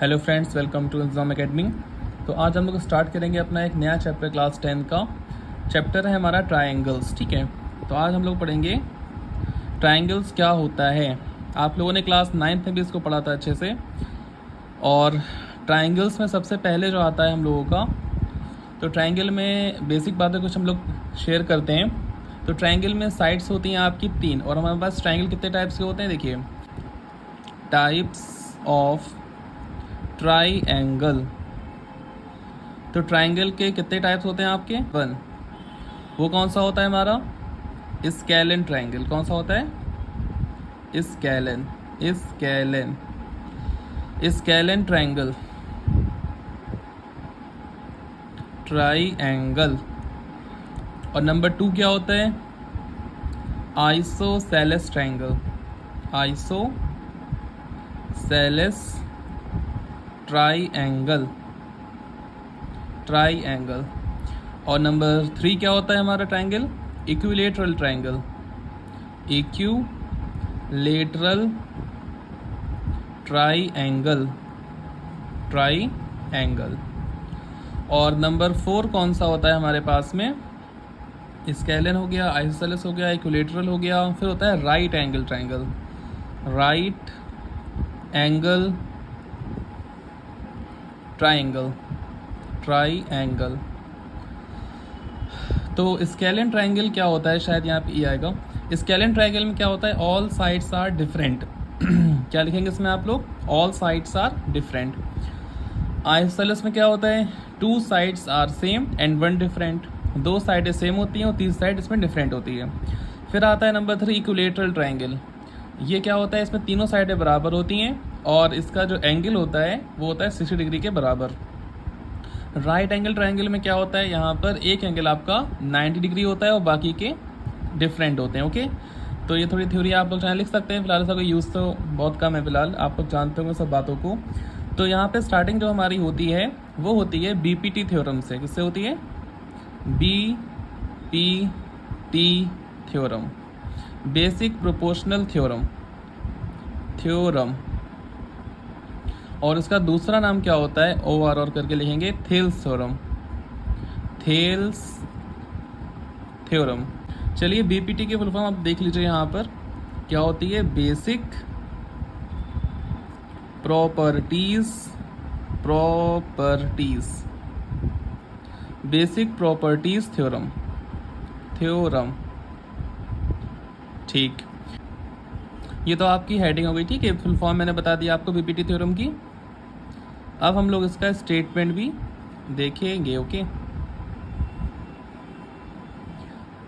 Hello friends, welcome to exam academy. तो आज हम लोग स्टार्ट करेंगे अपना एक नया चैप्टर क्लास 10 का। चैप्टर है हमारा ट्रायंगल्स। ठीक है, तो आज हम लोग पढ़ेंगे ट्रायंगल्स क्या होता है। आप लोगों ने क्लास 9th में भी इसको पढ़ा था अच्छे से। और ट्रायंगल्स में सबसे पहले जो आता है हम लोगों का, तो ट्रायंगल में बेसिक बातें कुछ हम लोग शेयर करते हैं। तो ट्रायंगल में साइड्स होती हैं आपकी 3, और हमारे पास ट्रायंगल कितने टाइप्स के होते हैं देखिए। Types of triangle. तो ट्राइंगल के कितने टाइप्स होते हैं आपके? 1। वो कौन सा होता है हमारा? Scalene triangle. कौन सा होता है? Scalene. Scalene scalene triangle, triangle. और नंबर 2 क्या होता है? Isosceles triangle. Isosceles triangle. और नंबर 3 क्या होता है हमारा triangle? Equilateral triangle. Equilateral triangle. और नंबर 4 कौन सा होता है हमारे पास में? स्केलन हो गया, आइसोसेलेस हो गया, इक्विलेटरल हो गया, फिर होता है right angle triangle. Right angle triangle. तो स्केलन ट्राइंगल क्या होता है, शायद यहाँ पे ये आएगा। स्केलन ट्राइंगल में क्या होता है? All sides are different. क्या लिखेंगे इसमें आप लोग? All sides are different. Isosceles में क्या होता है? 2 sides are same and 1 different. 2 साइडें सेम होती हैं और 3 साइड इसमें डिफरेंट होती है। फिर आता है नंबर 3 इक्विलेटरल ट्राइंगल। ये क्या होता है? इसमें तीनों साइडें बराबर होती हैं और इसका जो एंगल होता है वो होता है 60 डिग्री के बराबर। राइट एंगल ट्राइंगल में क्या होता है? यहाँ पर एक एंगल आपका 90 डिग्री होता है और बाकी के डिफरेंट होते हैं। ओके, तो ये थोड़ी थ्योरी आप लोग चाहे लिख सकते हैं। फिलहाल इसका कोई यूज़ तो बहुत कम है, फिलहाल आप लोग जानते होंगे सब बातों को। तो यहाँ पे स्टार्टिंग जो हमारी होती है वो होती है बीपीटी थ्योरम से। किससे होती है? BPT theorem, basic proportional theorem. और इसका दूसरा नाम क्या होता है? OR करके लिखेंगे, थेल्स थ्योरम। चलिए, बीपीटी की फुल फॉर्म आप देख लीजिए यहाँ पर क्या होती है। Basic properties theorem. ठीक, ये तो आपकी हेडिंग हो गई। ठीक है, फुल फॉर्म मैंने बता दिया आपको बीपीटी थ्योरम की। अब हम लोग इसका स्टेटमेंट भी देखेंगे। ओके,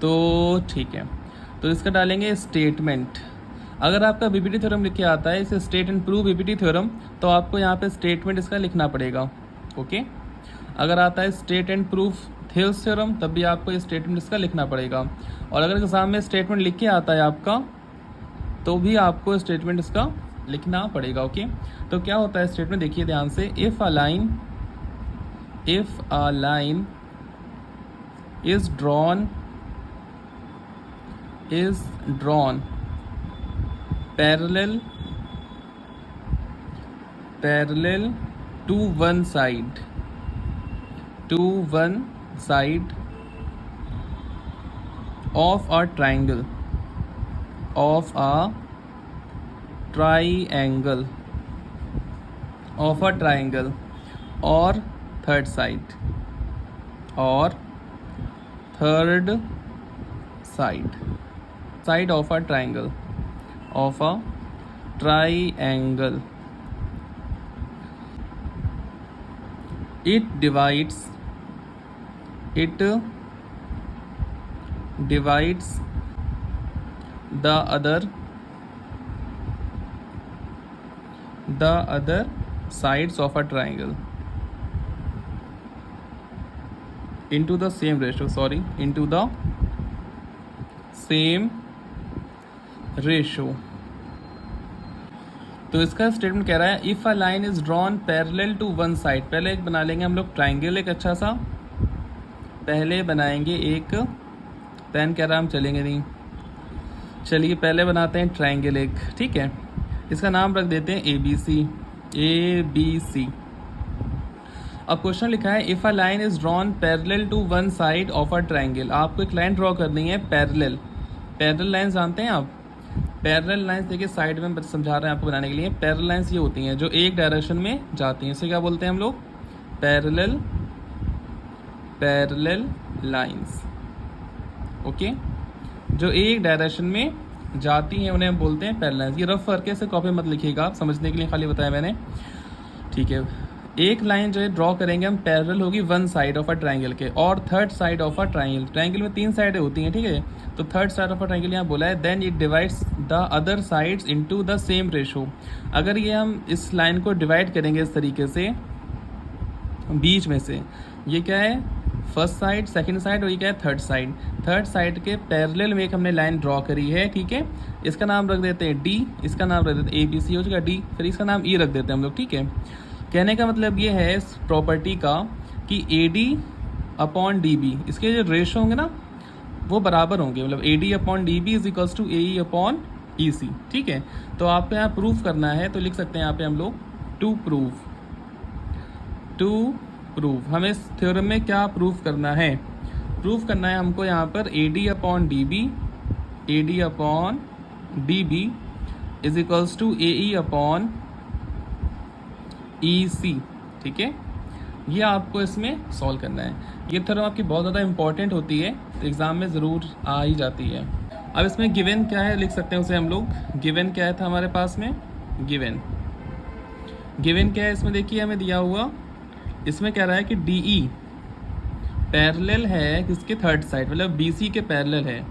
तो ठीक है, तो इसका डालेंगे स्टेटमेंट। अगर आपका बीपीटी थ्योरम लिख के आता है इसे state and prove BPT theorem, तो आपको यहाँ पे स्टेटमेंट इसका लिखना पड़ेगा। ओके, अगर आता है state and proof Thales theorem, तब भी आपको स्टेटमेंट इसका लिखना पड़ेगा। और अगर एग्जाम में स्टेटमेंट लिख के आता है आपका, तो भी आपको स्टेटमेंट इसका लिखना पड़ेगा। ओके, तो क्या होता है स्टेटमेंट देखिए ध्यान से। If a line is drawn parallel to one side of a triangle or third side of a triangle it divides the other sides of a triangle into the same ratio। तो इसका statement कह रहा है if a line is drawn parallel to one side. पहले एक बना लेंगे हम लोग ट्राइंगल, एक अच्छा सा पहले बनाएंगे एक। पेन कह रहा हम चलेंगे नहीं, चलिए पहले बनाते हैं ट्राइंगल एक। ठीक है, इसका नाम रख देते हैं ABC। ABC। अब क्वेश्चन लिखा है if a line is drawn parallel to one side of a triangle. आपको एक लाइन ड्रॉ करनी है पैरेलल। पैरेलल लाइंस जानते हैं आप? पैरेलल लाइंस देखिए साइड में समझा रहे हैं आपको बनाने के लिए। पैरेलल लाइंस ये होती हैं जो एक डायरेक्शन में जाती हैं, इसे क्या बोलते हैं हम लोग? Parallel lines. ओके, जो एक डायरेक्शन में जाती हैं उन्हें हम बोलते हैं पैरेलल लाइंस। ये रफ करके इसे कॉपी मत लिखिएगा, आप समझने के लिए खाली बताया मैंने, ठीक है। एक लाइन जो है ड्रॉ करेंगे हम पैरेलल होगी one side of a triangle के और third side of a triangle. Triangle में 3 साइडें होती हैं, ठीक है। तो third side of a triangle यहाँ बोला है then it divides the other sides into the same ratio. अगर ये हम इस लाइन को डिवाइड करेंगे इस तरीके से बीच में से, ये क्या है? फर्स्ट साइड, सेकंड साइड, और ये क्या है? Third side. थर्ड साइड के पैरेलल में एक हमने लाइन ड्रॉ करी है, ठीक है। इसका नाम रख देते हैं डी, इसका नाम रख देते हैं ABC हो जाएगा डी, फिर इसका नाम E रख देते हैं हम लोग, ठीक है। कहने का मतलब ये है इस प्रॉपर्टी का कि AD अपॉन DB, इसके जो रेशो होंगे ना वो बराबर होंगे, मतलब AD upon DB is equals to AE upon EC, ठीक है। तो आपको यहाँ प्रूफ करना है तो लिख सकते हैं यहाँ पे हम लोग टू प्रूफ हमें इस थ्योरम में क्या प्रूफ करना है? प्रूफ करना है हमको यहाँ पर AD upon DB is equals to AE upon EC, ठीक है। ये आपको इसमें सॉल्व करना है। ये थ्योरम आपकी बहुत ज़्यादा इंपॉर्टेंट होती है, तो एग्ज़ाम में ज़रूर आ ही जाती है। अब इसमें गिवन क्या है लिख सकते हैं उसे हम लोग। गिवन क्या था हमारे पास में? गिवन क्या है इसमें? देखिए हमें दिया हुआ, इसमें कह रहा है कि DE पैरेलल है किसके? थर्ड साइड, मतलब BC के पैरेलल है।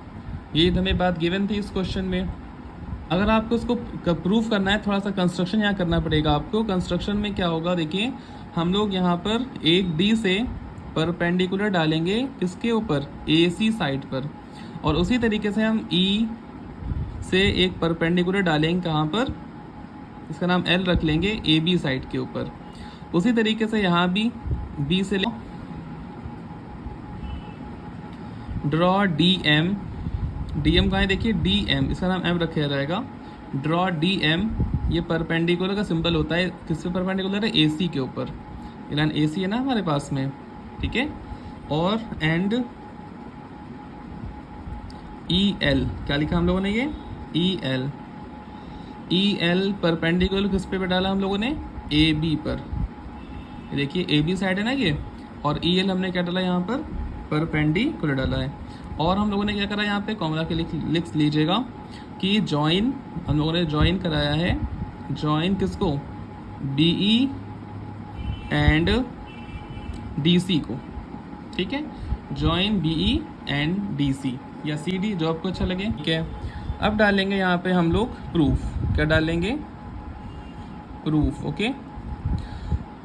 ये हमें बात गिवन थी इस क्वेश्चन में। अगर आपको इसको प्रूफ करना है, थोड़ा सा कंस्ट्रक्शन यहाँ करना पड़ेगा आपको। कंस्ट्रक्शन में क्या होगा देखिए, हम लोग यहाँ पर एक D से परपेंडिकुलर डालेंगे किसके ऊपर? AC साइड पर, और उसी तरीके से हम E से एक परपेंडिकुलर डालेंगे कहाँ पर? इसका नाम L रख लेंगे AB साइड के ऊपर। उसी तरीके से यहाँ भी B से ड्रॉ DM कहाँ है? देखिए DM, इसका नाम M रखा जाएगा। ड्रॉ DM, ये परपेंडिकुलर का सिंबल होता है, किस पे परपेंडिकुलर है? AC के ऊपर। ये लाइन AC है ना हमारे पास में, ठीक है। और एंड EL, क्या लिखा हम लोगों ने? ये EL परपेंडिकुलर किस पे डाला हम लोगों ने? AB पर। देखिए AB साइड है ना ये, और EL हमने क्या डाला यहाँ पर? परपेंडिकुलर डाला है। और हम लोगों ने क्या करा यहाँ पे? कॉमन के लिख लीजिएगा कि जॉइन, हम लोगों ने जॉइन कराया है, जॉइन किसको? BE एंड DC को, ठीक है। जॉइन BE एंड DC या CD, जो आपको अच्छा लगे, ठीक है। अब डालेंगे यहाँ पे हम लोग प्रूफ। क्या डालेंगे? Proof, okay.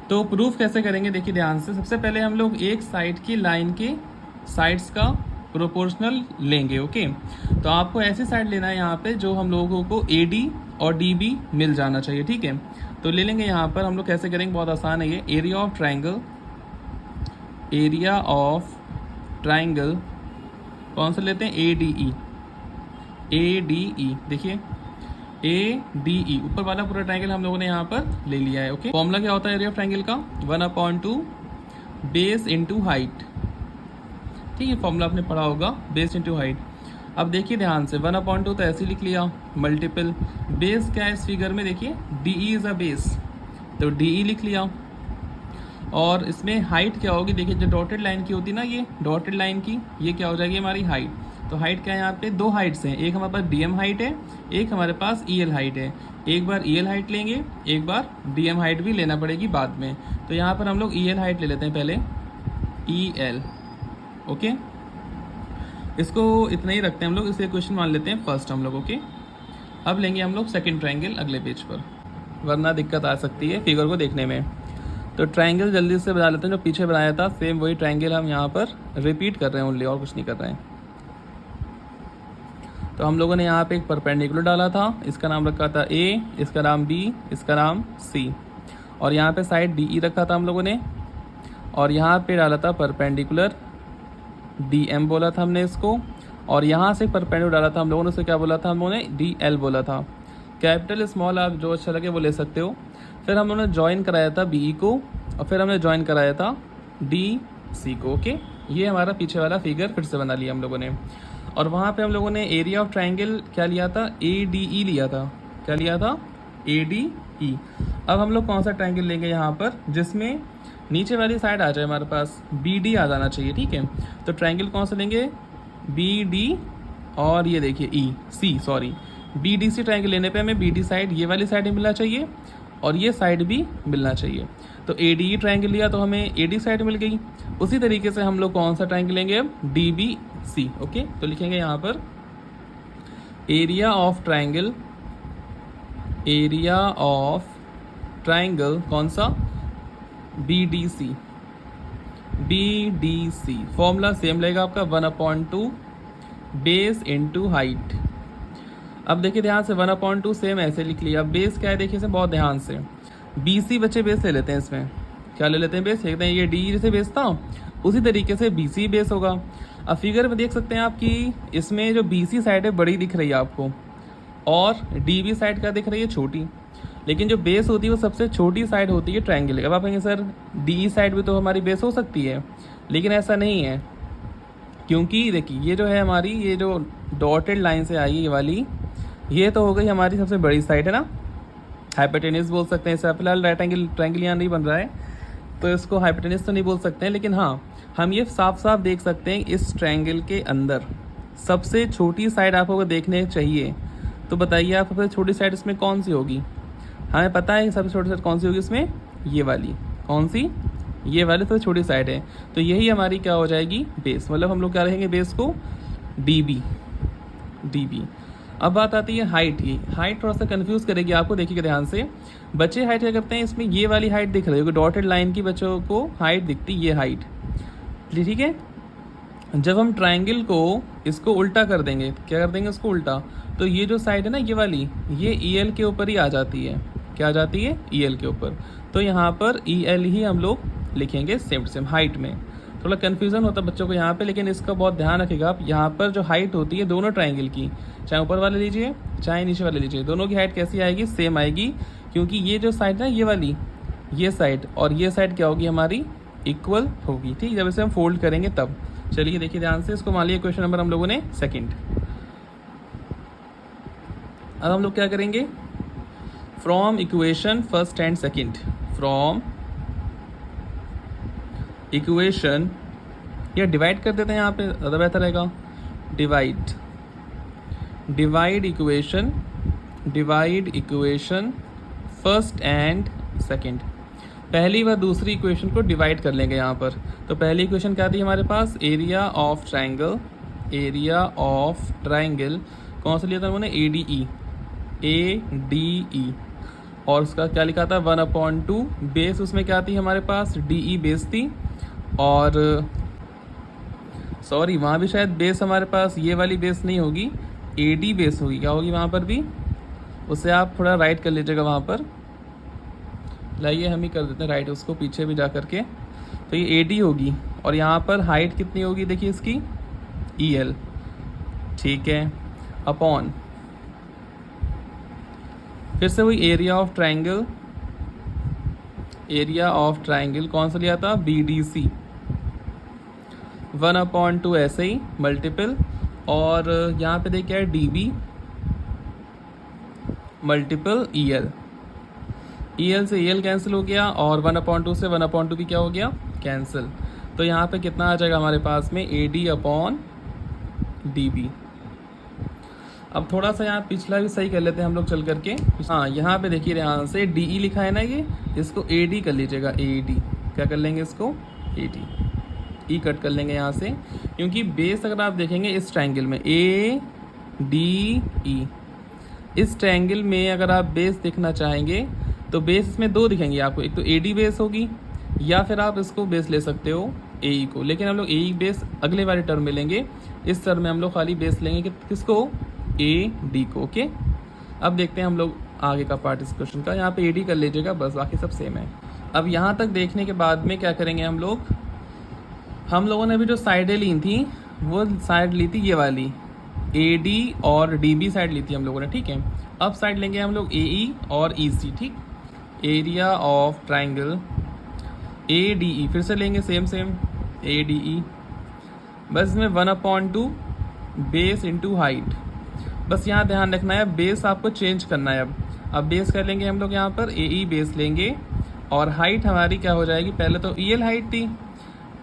तो प्रूफ कैसे करेंगे देखिए ध्यान से। सबसे पहले हम लोग एक साइड की लाइन के साइड्स का प्रोपोर्शनल लेंगे, ओके। तो आपको ऐसी साइड लेना है यहाँ पे जो हम लोगों को AD और DB मिल जाना चाहिए, ठीक है। तो ले लेंगे यहाँ पर हम लोग। कैसे करेंगे? बहुत आसान है ये। एरिया ऑफ ट्राइंगल कौन सा लेते हैं? ADE। देखिए ADE, ऊपर वाला पूरा ट्राइंगल हम लोगों ने यहाँ पर ले लिया है, ओके। फॉर्मूला क्या होता है एरिया ऑफ ट्राइंगल का? 1/2 बेस इंटू हाइट, ठीक है। फॉर्मूला आपने पढ़ा होगा, बेस इंटू हाइट। अब देखिए ध्यान से, 1/2 तो ऐसे लिख लिया, मल्टीपल बेस क्या है इस फिगर में? देखिए DE इज अ बेस, तो DE लिख लिया। और इसमें हाइट क्या होगी? देखिए जो डॉटेड लाइन की होती है ना, ये डॉटेड लाइन की, ये क्या हो जाएगी हमारी? हाइट। तो हाइट क्या है यहाँ पे? 2 हाइट्स हैं, एक हमारे पास DM हाइट है, एक हमारे पास EL हाइट है। एक बार EL हाइट लेंगे, एक बार DM हाइट भी लेना पड़ेगी बाद में। तो यहाँ पर हम लोग EL हाइट ले लेते हैं पहले, EL, ओके। इसको इतना ही रखते हैं हम लोग, इसे क्वेश्चन मान लेते हैं फर्स्ट हम लोग, ओके। अब लेंगे हम लोग सेकंड ट्रायंगल अगले पेज पर, वरना दिक्कत आ सकती है फिगर को देखने में। तो ट्रायंगल जल्दी से बना लेते हैं, जो पीछे बनाया था सेम वही ट्रायंगल हम यहाँ पर रिपीट कर रहे हैं ओनली, और कुछ नहीं कर रहे हैं। तो हम लोगों ने यहाँ पे एक परपेंडिकुलर डाला था, इसका नाम रखा था A, इसका नाम B, इसका नाम C, और यहाँ पे साइड DE रखा था हम लोगों ने, और यहाँ पे डाला था परपेंडिकुलर DM बोला था हमने इसको, और यहाँ से परपेंडिकुलर डाला था हम लोगों ने, उसे क्या बोला था हम लोगों ने? DL बोला था। कैपिटल स्मॉल आप जो अच्छा लगे वो ले सकते हो। फिर हम लोगों ने ज्वाइन कराया था बी को, और फिर हमने ज्वाइन कराया था डी सी को। ओके, ये हमारा पीछे वाला फिगर फिर से बना लिया हम लोगों ने। और वहाँ पे हम लोगों ने एरिया ऑफ ट्राइंगल क्या लिया था, ए डी ई लिया था। क्या लिया था, ए डी ई। अब हम लोग कौन सा ट्राइंगल लेंगे यहाँ पर, जिसमें नीचे वाली साइड आ जाए हमारे पास, बी डी आ जाना चाहिए। ठीक है, तो ट्राइंगल कौन सा लेंगे, बी डी और ये देखिए E C, sorry B D C triangle लेने पे हमें बी डी साइड ये वाली साइड भी मिलना चाहिए और ये साइड भी मिलना चाहिए। तो ए डी ई ट्राइंगल लिया तो हमें ए डी साइड मिल गई। उसी तरीके से हम लोग कौन सा ट्राइंगल लेंगे अब, डी बी सी। ओके, तो लिखेंगे यहाँ पर area of triangle, area of triangle कौन सा, B D C. B D C formula same रहेगा आपका 1/2 बेस इंटू हाइट। अब देखिए ध्यान से 1/2 सेम ऐसे लिख लिया। अब बेस क्या है देखिए इसे बहुत ध्यान से, बी सी बच्चे बेस ले लेते हैं इसमें, क्या ले लेते हैं बेस, देखते हैं ये डी जैसे बेस था उसी तरीके से बी सी बेस होगा। अब फिगर में देख सकते हैं आप कि इसमें जो बी सी साइड है बड़ी दिख रही है आपको और डी बी साइड क्या दिख रही है, छोटी। लेकिन जो बेस होती है वो सबसे छोटी साइड होती है ट्राइंगल। अब आप कहेंगे सर डी साइड भी तो हमारी बेस हो सकती है, लेकिन ऐसा नहीं है, क्योंकि देखिए ये जो है हमारी, ये जो डॉटेड लाइन से आई ये वाली, ये तो हो गई हमारी सबसे बड़ी साइड है ना, हाइपोटेन्यूस बोल सकते हैं इसे। फिलहाल राइट एंगल ट्राइंगल यहाँ नहीं बन रहा है तो इसको हाइपोटेन्यूस तो नहीं बोल सकते हैं, लेकिन हाँ हम ये साफ साफ देख सकते हैं इस ट्राइंगल के अंदर सबसे छोटी साइड आपको देखने चाहिए। तो बताइए आप सबसे छोटी साइड इसमें कौन सी होगी, हमें पता है सबसे छोटी साइड कौन सी होगी इसमें, ये वाली। कौन सी, ये वाली सबसे छोटी साइड है, तो यही हमारी क्या हो जाएगी, बेस। मतलब हम लोग क्या रहेंगे बेस को, डी बी, डी बी। अब बात आती है हाइट की। हाइट थोड़ा सा कंफ्यूज करेगी आपको, देखिएगा ध्यान से। बच्चे हाइट क्या करते हैं, इसमें ये वाली हाइट दिख रही है, डॉटेड लाइन की बच्चों को हाइट दिखती, ये हाइट, ठीक है। जब हम ट्राइंगल को इसको उल्टा कर देंगे, क्या कर देंगे उसको उल्टा, तो ये जो साइड है ना ये वाली, ये ई एल के ऊपर ही आ जाती है। क्या आ जाती है, ई एल के ऊपर। तो यहाँ पर ई एल ही हम लोग लिखेंगे सेम टू सेम हाइट में। थोड़ा कन्फ्यूजन होता है बच्चों को यहाँ पे, लेकिन इसका बहुत ध्यान रखिएगा आप। यहाँ पर जो हाइट होती है दोनों ट्राइंगल की, चाहे ऊपर वाले लीजिए चाहे नीचे वाले लीजिए, दोनों की हाइट कैसी आएगी, सेम आएगी। क्योंकि ये जो साइड है ये वाली, ये साइड और ये साइड क्या होगी हमारी, इक्वल होगी। ठीक, जब इसे हम फोल्ड करेंगे तब। चलिए देखिए ध्यान से, इसको मान लिया क्वेश्चन नंबर हम लोगों ने सेकंड। अब हम लोग क्या करेंगे, from equation first and second, from equation, या डिवाइड कर देते हैं यहाँ पे ज़्यादा बेहतर रहेगा, divide, divide equation, divide equation first and second. पहली व दूसरी इक्वेशन को डिवाइड कर लेंगे यहाँ पर। तो पहली इक्वेशन क्या थी हमारे पास, area of triangle, area of triangle कौन सा लिया था उन्होंने, ए D E, A D E, और उसका क्या लिखा था 1/2। बेस उसमें क्या थी हमारे पास, डी ई बेस थी, और सॉरी वहाँ भी शायद बेस हमारे पास ये वाली बेस नहीं होगी, ए डी बेस होगी। क्या होगी वहाँ पर भी, उसे आप थोड़ा राइट कर लीजिएगा वहाँ पर, लाइए हम ही कर देते हैं राइट उसको पीछे भी जा करके। तो ये ए डी होगी और यहाँ पर हाइट कितनी होगी देखिए इसकी, ई एल, ठीक है, अपॉन फिर से वही area of triangle, area of triangle कौन सा लिया था, बी डी सी, 1/2 ऐसे ही मल्टीपल, और यहाँ पे देखिए है D be multiple E L, E L से ई एल कैंसिल हो गया और 1/2 से 1/2 भी क्या हो गया, कैंसिल। तो यहाँ पे कितना आ जाएगा हमारे पास में, A D upon D B. अब थोड़ा सा यहाँ पिछला भी सही कर लेते हैं हम लोग चल करके। हाँ यहाँ पे देखिए ध्यान से, डी ई लिखा है ना, ये इसको ए डी कर लीजिएगा, ए डी क्या कर लेंगे इसको, ए डी, ई कट कर लेंगे यहाँ से। क्योंकि बेस अगर आप देखेंगे इस ट्रायंगल में, ए डी ई, इस ट्रायंगल में अगर आप बेस देखना चाहेंगे तो बेस इसमें दो दिखेंगे आपको, एक तो ए डी बेस होगी या फिर आप इसको बेस ले सकते हो ए ई को। लेकिन हम लोग ए ई बेस अगले वाले टर्म में लेंगे, इस टर्म में हम लोग खाली बेस लेंगे किसको, ए डी को। ओके, अब देखते हैं हम लोग आगे का पार्ट इस क्वेश्चन का। यहाँ पे ए डी कर लीजिएगा बस, बाकी सब सेम है। अब यहाँ तक देखने के बाद में क्या करेंगे हम लोगों ने भी जो साइडें ली थी वो साइड ली थी ये वाली, ए डी और डी बी साइड ली थी हम लोगों ने, ठीक है। अब साइड लेंगे हम लोग ए ई और ई सी, ठीक। Area of triangle A D ई, फिर से लेंगे सेम ए डी ई, बस इसमें 1/2 बेस इंटू हाइट। बस यहाँ ध्यान रखना है, बेस आपको चेंज करना है। अब बेस कर लेंगे हम लोग यहाँ पर ए ई बेस लेंगे, और हाइट हमारी क्या हो जाएगी, पहले तो ई एल हाइट थी,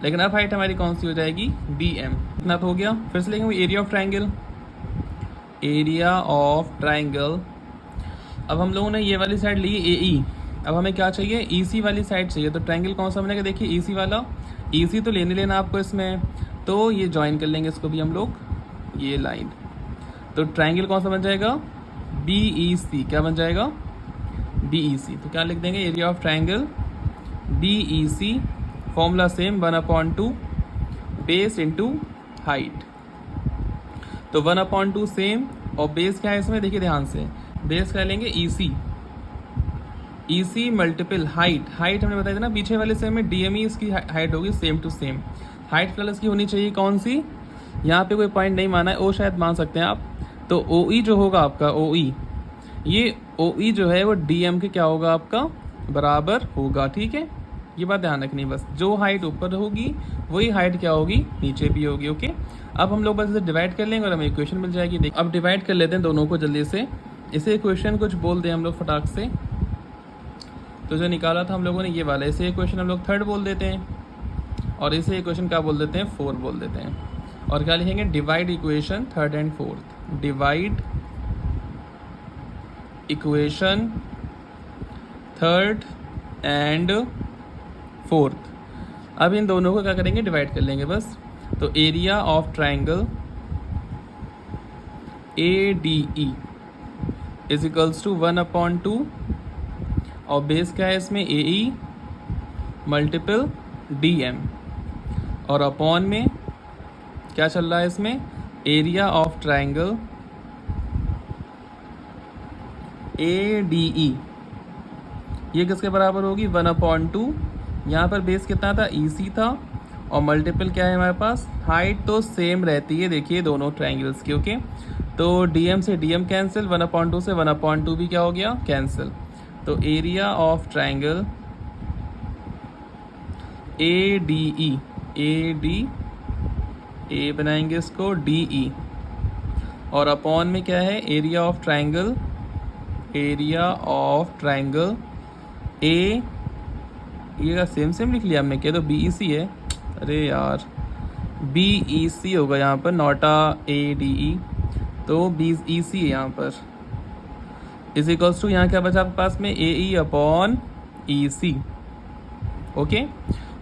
लेकिन अब हाइट हमारी कौन सी हो जाएगी, डी एम। इतना तो हो गया। फिर से लेंगे area of triangle, area of triangle. अब हम लोगों ने ये वाली साइड ली ए ई, अब हमें क्या चाहिए, ई सी वाली साइड चाहिए। तो ट्राइंगल कौन सा बनेगा, देखिए ई सी वाला, ई सी तो लेना आपको इसमें, तो ये ज्वाइन कर लेंगे इसको भी हम लोग, ये लाइन। तो ट्राइंगल कौन सा बन जाएगा, बी ई सी, क्या बन जाएगा, बी ई सी। तो क्या लिख देंगे, area of triangle B E C, formula same 1/2 base into height. तो 1/2 सेम, और बेस क्या है इसमें, देखिए ध्यान से, बेस क्या लेंगे, ई सी, ई सी मल्टीपल हाइट, हाइट हमने बताया था ना पीछे वाले सेम में, डी एम ई इसकी हाइट होगी same to same. Height plus की होनी चाहिए कौन सी, यहाँ पे कोई पॉइंट नहीं माना है, ओ शायद मान सकते हैं आप। तो ओ ई जो होगा आपका, ओ ई, ये ओ ई जो है वो डी एम के क्या होगा आपका, बराबर होगा, ठीक है। ये बात ध्यान रखनी, बस जो हाइट ऊपर होगी वही हाइट क्या होगी, नीचे भी होगी, ओके। अब हम लोग बस इसे डिवाइड कर लेंगे और हमें इक्वेशन मिल जाएगी। देख अब डिवाइड कर लेते हैं दोनों को जल्दी से, इसे इक्वेशन कुछ बोल दें हम लोग फटाक से। तो जो निकाला था हम लोगों ने ये वाला, इसे इक्वेशन हम लोग 3rd बोल देते हैं, और इसे इक्वेशन क्या बोल देते हैं, 4 बोल देते हैं। और क्या लिखेंगे, divide equation 3rd and 4th, divide equation 3rd and 4th। अब इन दोनों को क्या करेंगे, डिवाइड कर लेंगे बस। तो area of triangle A D E is equals to 1/2, और बेस क्या है इसमें, A E multiple D M, और अपॉन में क्या चल रहा है इसमें, area of triangle A D E, ये किसके बराबर होगी, 1/2। यहाँ पर बेस कितना था, ई सी था, और मल्टीपल क्या है हमारे पास, हाइट तो सेम रहती है, देखिए दोनों ट्राइंगल्स की, ओके। तो डी एम से डी एम कैंसिल, 1/2 से 1/2 भी क्या हो गया, कैंसिल। तो area of triangle A D E, A D, A बनाएंगे इसको, डी ई, और अपॉन में क्या है, area of triangle, area of triangle A, ये सेम लिख लिया हमने, क्या तो बी ई सी है, अरे यार बी ई सी होगा यहाँ पर, नॉटा ए डी ई, तो बी ई सी है यहाँ पर, इज इक्वल्स टू, यहाँ क्या बचा आपके पास में, ए ई अपॉन ई सी, ओके।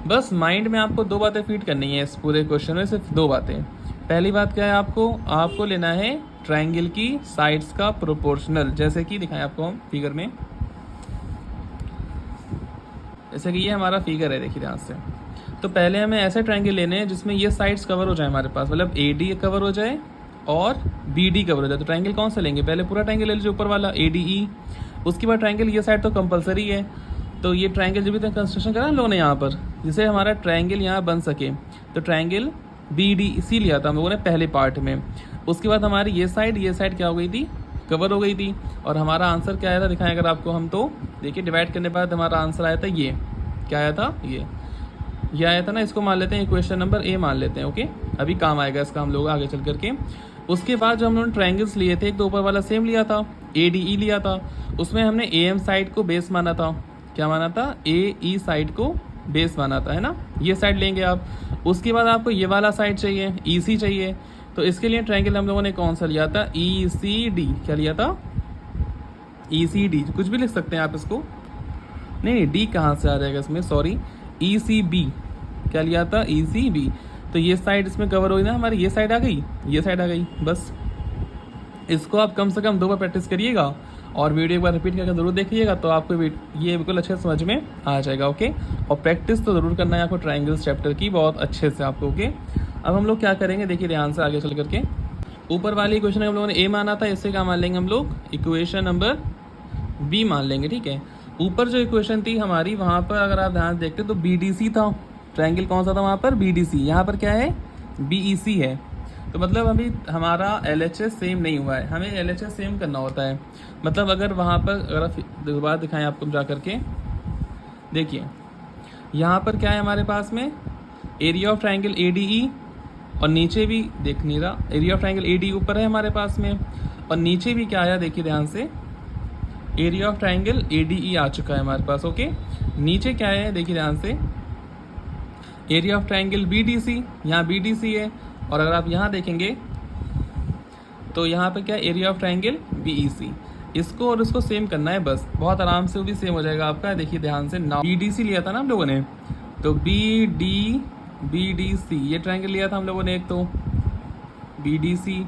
बस माइंड में आपको 2 बातें फीड करनी है इस पूरे क्वेश्चन में, सिर्फ 2 बातें। पहली बात क्या है, आपको लेना है ट्राइंगल की साइड्स का प्रोपोर्शनल, जैसे कि दिखाएं आपको हम फिगर में, जैसे कि ये हमारा फिगर है, देखिए ध्यान से। तो पहले हमें ऐसे ट्राइंगल लेने हैं जिसमें ये साइड्स कवर हो जाए हमारे पास, मतलब ए डी कवर हो जाए और बी डी कवर हो जाए। तो ट्राइंगल कौन सा लेंगे, पहले पूरा ट्राइंगल ले लीजिए ऊपर वाला, ए डी ई, उसके बाद ट्राइंगल ये साइड तो कंपलसरी है। तो ये ट्राइंगल जब भी तक कंस्ट्रक्शन करा हम लोगों ने यहाँ पर, जिसे हमारा ट्राइंगल यहाँ बन सके, तो ट्राइंगल बी डी सी लिया था हम लोगों ने पहले पार्ट में। उसके बाद हमारी ये साइड क्या हो गई थी, कवर हो गई थी, और हमारा आंसर क्या आया था, दिखाएं अगर आपको हम, तो देखिए डिवाइड करने के बाद हमारा आंसर आया था ये, क्या आया था, ये आया था ना। इसको मान लेते हैं इक्वेशन नंबर ए मान लेते हैं, ओके। अभी काम आएगा इसका हम लोग आगे चल करके। उसके बाद जो हम लोगों ने ट्राइंगल्स लिए थे, एक तो ऊपर वाला सेम लिया था, ए डी ई लिया था, उसमें हमने ए एम साइड को बेस माना था, क्या माना था, ए ई साइड को बेस माना था, है ना। ये साइड लेंगे आप। उसके बाद आपको ये वाला साइड चाहिए, ई सी चाहिए, तो इसके लिए ट्राइंगल हम लोगों ने कौन सा लिया था, ई सी डी, क्या लिया था, ई सी डी, कुछ भी लिख सकते हैं आप इसको, नहीं डी कहाँ से आ जाएगा इसमें, सॉरी, ई सी बी, क्या लिया था, ई सी बी। तो ये साइड इसमें कवर हुई ना हमारी, ये साइड आ गई, ये साइड आ गई। बस इसको आप कम से कम 2 बार प्रैक्टिस करिएगा, और वीडियो एक बार रिपीट करके जरूर देखिएगा, तो आपको ये बिल्कुल अच्छे से समझ में आ जाएगा, ओके। और प्रैक्टिस तो ज़रूर करना है आपको ट्राइंगल्स चैप्टर की, बहुत अच्छे से आपको, ओके। अब हम लोग क्या करेंगे, देखिए ध्यान से आगे चल करके, ऊपर वाली इक्वेशन हम लोगों ने ए माना था, इससे क्या मान लेंगे हम लोग, इक्वेशन नंबर बी मान लेंगे, ठीक है। ऊपर जो इक्वेशन थी हमारी, वहाँ पर अगर आप ध्यान देखते तो बी डी सी था, ट्राइंगल कौन सा था वहाँ पर, बी डी सी, यहाँ पर क्या है, बी ई सी है। तो मतलब अभी हमारा LHS सेम नहीं हुआ है, हमें LHS सेम करना होता है। मतलब अगर वहाँ पर अगर आप दोबारा दिखाएं आपको जा करके, देखिए यहाँ पर क्या है हमारे पास में, एरिया ऑफ ट्राइंगल ADE, और नीचे भी देख नहीं रहा, एरिया ऑफ ट्राइंगल ADE ऊपर है हमारे पास में, और नीचे भी क्या आया देखिए ध्यान से, एरिया ऑफ ट्राइंगल ADE आ चुका है हमारे पास। ओके, नीचे क्या है देखिए ध्यान से, एरिया ऑफ ट्राइंगल BDC, यहाँ BDC है, और अगर आप यहाँ देखेंगे तो यहाँ पे क्या है, एरिया ऑफ ट्राइंगल BEC। इसको और इसको सेम करना है बस, बहुत आराम से वो भी सेम हो जाएगा आपका। देखिए ध्यान से, नाउ BDC लिया था ना हम लोगों ने, तो BDC ये ट्राइंगल लिया था हम लोगों ने एक, तो BDC,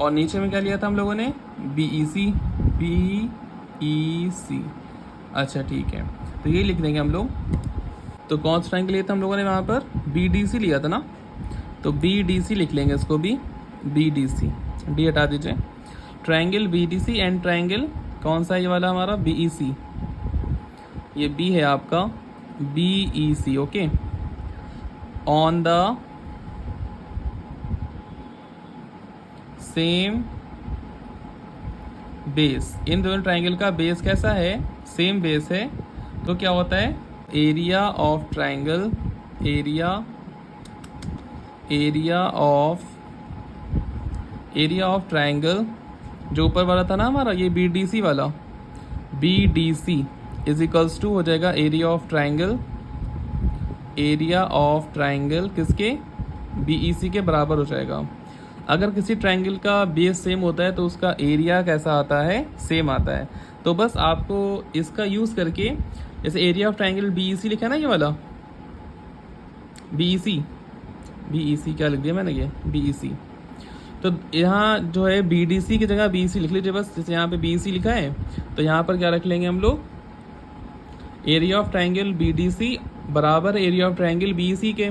और नीचे में क्या लिया था हम लोगों ने, BEC। अच्छा ठीक है, तो ये लिख देंगे हम लोग। तो कौन सा ट्राइंगल लिया था हम लोगों ने वहाँ पर, BDC लिया था ना, तो BDC लिख लेंगे इसको भी, BDC, डी हटा दीजिए। ट्राइंगल BDC एंड ट्राइंगल कौन सा है ये वाला हमारा, BEC, ये B है आपका, BEC। Okay, on the same base, इन दोनों ट्राइंगल का बेस कैसा है, सेम बेस है, तो क्या होता है, area of triangle, area of triangle जो ऊपर वाला था ना हमारा, ये BDC वाला, BDC इज इक्वल्स टू हो जाएगा एरिया ऑफ ट्राइंगल किसके, BEC के बराबर हो जाएगा। अगर किसी ट्राइंगल का बेस सेम होता है तो उसका एरिया कैसा आता है, सेम आता है। तो बस आपको इसका यूज़ करके, जैसे एरिया ऑफ ट्राइंगल BEC लिखा है ना, ये वाला BEC क्या लिख दिया मैंने, ये BEC, तो यहाँ जो है BDC की जगह BEC लिख लीजिए बस। जैसे यहाँ पे BEC लिखा है तो यहाँ पर क्या रख लेंगे हम लोग, एरिया ऑफ ट्राइंगल BDC बराबर एरिया ऑफ ट्राइंगल BEC के।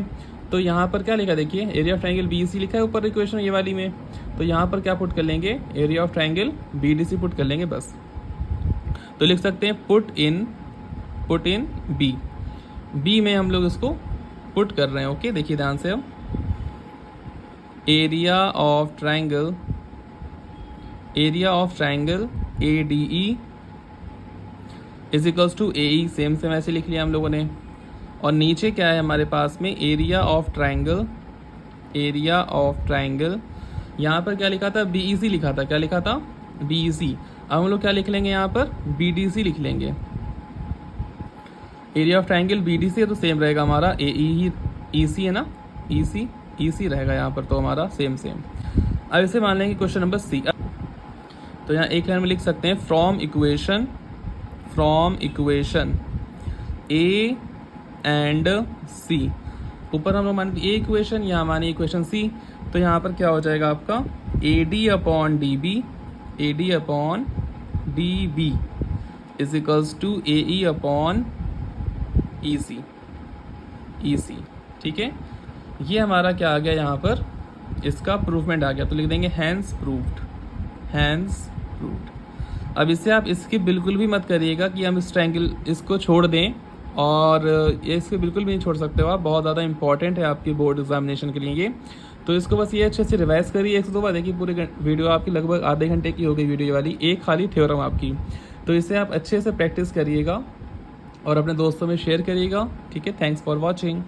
तो यहाँ पर क्या लिखा देखिए, एरिया ऑफ ट्राइंगल BEC लिखा है ऊपर इक्वेशन ये वाली में, तो यहाँ पर क्या पुट कर लेंगे, area of triangle BDC put कर लेंगे बस। तो लिख सकते हैं पुट इन B में हम लोग इसको पुट कर रहे हैं। ओके, देखिए ध्यान से, अब area of triangle ADE is equals to AE, same ऐसे लिख लिया हम लोगों ने। और नीचे क्या है हमारे पास में, एरिया ऑफ ट्राइंगल, यहाँ पर क्या लिखा था, BEC लिखा था, क्या लिखा था, BEC। अब हम लोग क्या लिख लेंगे यहाँ पर, BDC लिख लेंगे। एरिया ऑफ ट्राइंगल BDC है तो सेम रहेगा हमारा, EC है ना, EC रहेगा यहाँ पर, तो हमारा सेम। अब इसे मान लेंगे क्वेश्चन नंबर C। तो यहाँ एक लाइन में लिख सकते हैं, from equation A and C, ऊपर हम लोग मान A इक्वेशन, यहाँ मानिए इक्वेशन C, तो यहाँ पर क्या हो जाएगा आपका, AD upon DB is equals to AE upon EC। ठीक है, ये हमारा क्या आ गया यहाँ पर, इसका प्रूफमेंट आ गया, तो लिख देंगे हैंस प्रूव्ड। अब इससे आप इसकी बिल्कुल भी मत करिएगा कि हम इस ट्रायंगल इसको छोड़ दें, और ये इसको बिल्कुल भी नहीं छोड़ सकते हो आप, बहुत ज़्यादा इंपॉर्टेंट है आपकी बोर्ड एग्जामिनेशन के लिए ये। तो इसको बस ये अच्छे से रिवाइज करिए, 1 से 2 बार देखिए, पूरी वीडियो आपकी लगभग आधे घंटे की हो गई वीडियो वाली, एक खाली थ्योरम आपकी। तो इसे आप अच्छे से प्रैक्टिस करिएगा और अपने दोस्तों में शेयर करिएगा। ठीक है, थैंक्स फॉर वॉचिंग।